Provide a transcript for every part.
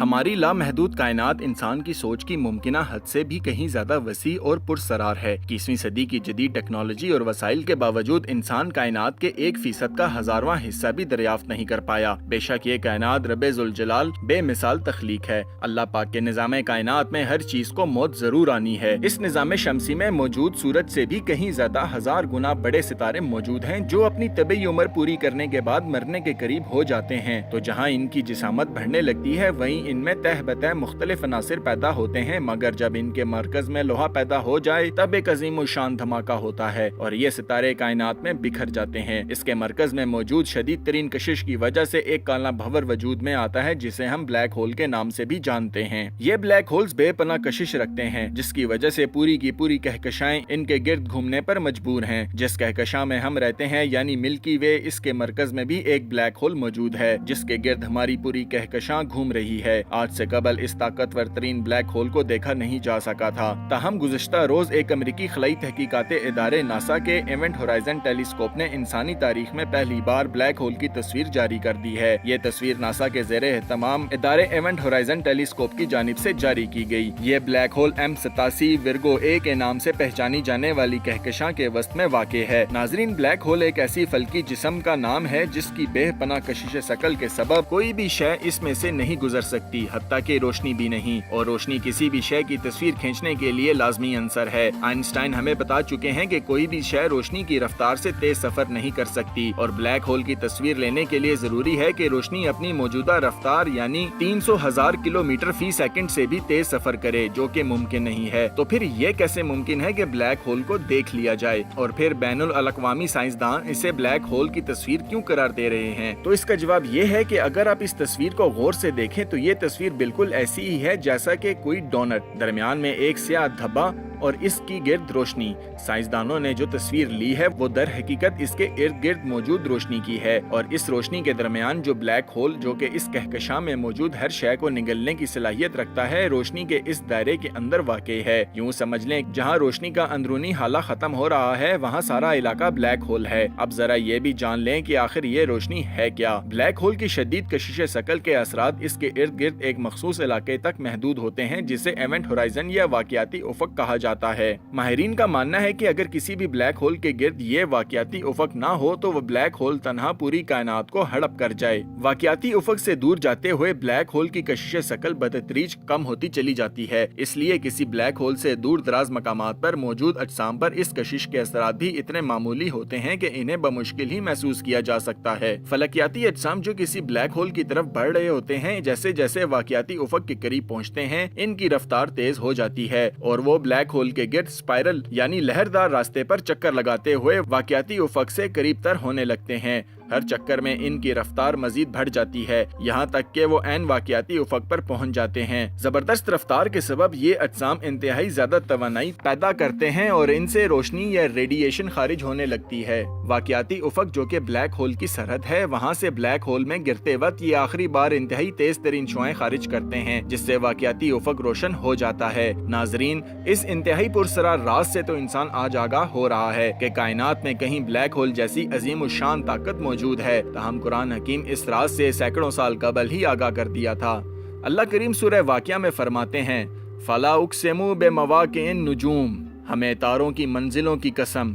ہماری لامحدود کائنات انسان کی سوچ کی ممکنہ حد سے بھی کہیں زیادہ وسیع اور پرسرار ہے۔ 21ویں صدی کی جدید ٹیکنالوجی اور وسائل کے باوجود انسان کائنات کے 1% کا 1000واں حصہ بھی دریافت نہیں کر پایا۔ بے شک یہ کائنات رب ذوالجلال بے مثال تخلیق ہے۔ اللہ پاک کے نظام کائنات میں ہر چیز کو موت ضرور آنی ہے۔ اس نظام شمسی میں موجود سورج سے بھی کہیں زیادہ 1000 گنا بڑے ستارے موجود ہیں جو اپنی طبعی عمر پوری کرنے کے بعد مرنے کے قریب ہو جاتے ہیں، تو جہاں ان کی جسامت بڑھنے لگتی ہے وہیں ان میں تہ بتہ مختلف عناصر پیدا ہوتے ہیں، مگر جب ان کے مرکز میں لوہا پیدا ہو جائے تب ایک عظیم الشان دھماکہ ہوتا ہے اور یہ ستارے کائنات میں بکھر جاتے ہیں۔ اس کے مرکز میں موجود شدید ترین کشش کی وجہ سے ایک کالا بھنور وجود میں آتا ہے جسے ہم بلیک ہول کے نام سے بھی جانتے ہیں۔ یہ بلیک ہولز بے پناہ کشش رکھتے ہیں جس کی وجہ سے پوری کی پوری کہکشائیں ان کے گرد گھومنے پر مجبور ہیں۔ جس کہکشاں میں ہم رہتے ہیں یعنی ملکی وے، اس کے مرکز میں بھی ایک بلیک ہول موجود ہے جس کے گرد ہماری پوری کہکشاں گھوم رہی ہے۔ آج سے قبل اس طاقتور ترین بلیک ہول کو دیکھا نہیں جا سکا تھا، تاہم گزشتہ روز ایک امریکی خلائی تحقیقات ادارے ناسا کے ایونٹ ہورائزن ٹیلی اسکوپ نے انسانی تاریخ میں پہلی بار بلیک ہول کی تصویر جاری کر دی ہے۔ یہ تصویر ناسا کے زیر اہتمام ادارے ایونٹ ہورائزن ٹیلی اسکوپ کی جانب سے جاری کی گئی۔ یہ black hole M87 Virgo A کے نام سے پہچانی جانے والی کہکشاں کے وسط میں واقع ہے۔ ناظرین، بلیک ہول ایک ایسی فلکی جسم کا نام ہے جس کی بے پناہ کشش ثقل کے سبب کوئی بھی شے اس میں سے نہیں گزر سکتی، حتیٰ کہ روشنی بھی نہیں، اور روشنی کسی بھی شے کی تصویر کھینچنے کے لیے لازمی عنصر ہے۔ آئنسٹائن ہمیں بتا چکے ہیں کہ کوئی بھی شے روشنی کی رفتار سے تیز سفر نہیں کر سکتی، اور بلیک ہول کی تصویر لینے کے لیے ضروری ہے کہ روشنی اپنی موجودہ رفتار یعنی 300,000 کلومیٹر فی سیکنڈ سے بھی تیز سفر کرے، جو کہ ممکن نہیں ہے۔ تو پھر یہ کیسے ممکن ہے کہ بلیک ہول کو دیکھ لیا جائے؟ اور پھر بین الاقوامی سائنسدان اسے بلیک ہول کی تصویر کیوں قرار دے رہے ہیں؟ تو اس کا جواب یہ ہے کہ اگر آپ اس تصویر کو غور سے دیکھیں تو یہ تصویر بالکل ایسی ہی ہے جیسا کہ کوئی ڈونٹ، درمیان میں ایک سیاہ دھبا اور اس کی گرد روشنی۔ سائنسدانوں نے جو تصویر لی ہے وہ در حقیقت اس کے ارد گرد موجود روشنی کی ہے، اور اس روشنی کے درمیان جو بلیک ہول جو کہ اس کہکشاں میں موجود ہر شے کو نگلنے کی صلاحیت رکھتا ہے، روشنی کے اس دائرے کے اندر واقع ہے۔ یوں سمجھ لیں جہاں روشنی کا اندرونی حالہ ختم ہو رہا ہے وہاں سارا علاقہ بلیک ہول ہے۔ اب ذرا یہ بھی جان لیں کہ آخر یہ روشنی ہے کیا؟ بلیک ہول کی شدید کشش ثقل کے اثرات اس کے ارد گرد ایک مخصوص علاقے تک محدود ہوتے ہیں جسے ایونٹ ہورائزن یا واقعاتی افق کہا جاتا ہے۔ ماہرین کا ماننا ہے کہ اگر کسی بھی بلیک ہول کے گرد یہ واقعاتی افق نہ ہو تو وہ بلیک ہول تنہا پوری کائنات کو ہڑپ کر جائے۔ واقعاتی افق سے دور جاتے ہوئے بلیک ہول کی کشش ثقل بتدریج کم ہوتی چلی جاتی ہے، اس لیے کسی بلیک ہول سے دور دراز مقامات پر موجود اجسام پر اس کشش کے اثرات بھی اتنے معمولی ہوتے ہیں کہ انہیں بمشکل ہی محسوس کیا جا سکتا ہے۔ فلکیاتی اجسام جو کسی بلیک ہول کی طرف بڑھ رہے ہوتے ہیں، جیسے جیسے واقعاتی افق کے قریب پہنچتے ہیں ان کی رفتار تیز ہو جاتی ہے اور وہ بلیک ہول کے گرد اسپائرل یعنی لہردار راستے پر چکر لگاتے ہوئے واقعاتی افق سے قریب تر ہونے لگتے ہیں۔ ہر چکر میں ان کی رفتار مزید بڑھ جاتی ہے یہاں تک کہ وہ عین واقعاتی افق پر پہنچ جاتے ہیں۔ زبردست رفتار کے سبب یہ اجسام انتہائی زیادہ توانائی پیدا کرتے ہیں اور ان سے روشنی یا ریڈیشن خارج ہونے لگتی ہے۔ واقعاتی افق جو کہ بلیک ہول کی سرحد ہے، وہاں سے بلیک ہول میں گرتے وقت یہ آخری بار انتہائی تیز ترین شعاعیں خارج کرتے ہیں جس سے واقعاتی افق روشن ہو جاتا ہے۔ ناظرین، اس انتہائی پرسرار راز سے تو انسان آج آگاہ ہو رہا ہے کہ کائنات میں کہیں بلیک ہول جیسی عظیم الشان طاقت موجود ہے، تاہم قرآن حکیم اس راز سے سینکڑوں سال قبل ہی آگاہ کر دیا تھا۔ اللہ کریم سورہ واقعہ میں فرماتے ہیں، فَلَا أُقْسِمُ بِمَوَاقِعِ النُّجُومِ، ہمیں تاروں کی منزلوں کی قسم،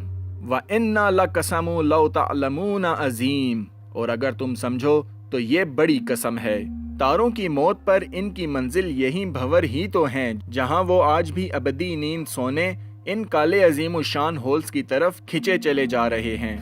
وَإِنَّا لَقَسَمٌ لَوْ تَعْلَمُونَ عَظِيمٌ، اور اگر تم سمجھو تو یہ بڑی قسم ہے۔ تاروں کی موت پر ان کی منزل یہی بھنور ہی تو ہیں جہاں وہ آج بھی ابدی نیند سونے ان کالے عظیم الشان ہولز کی طرف کھنچے چلے جا رہے ہیں۔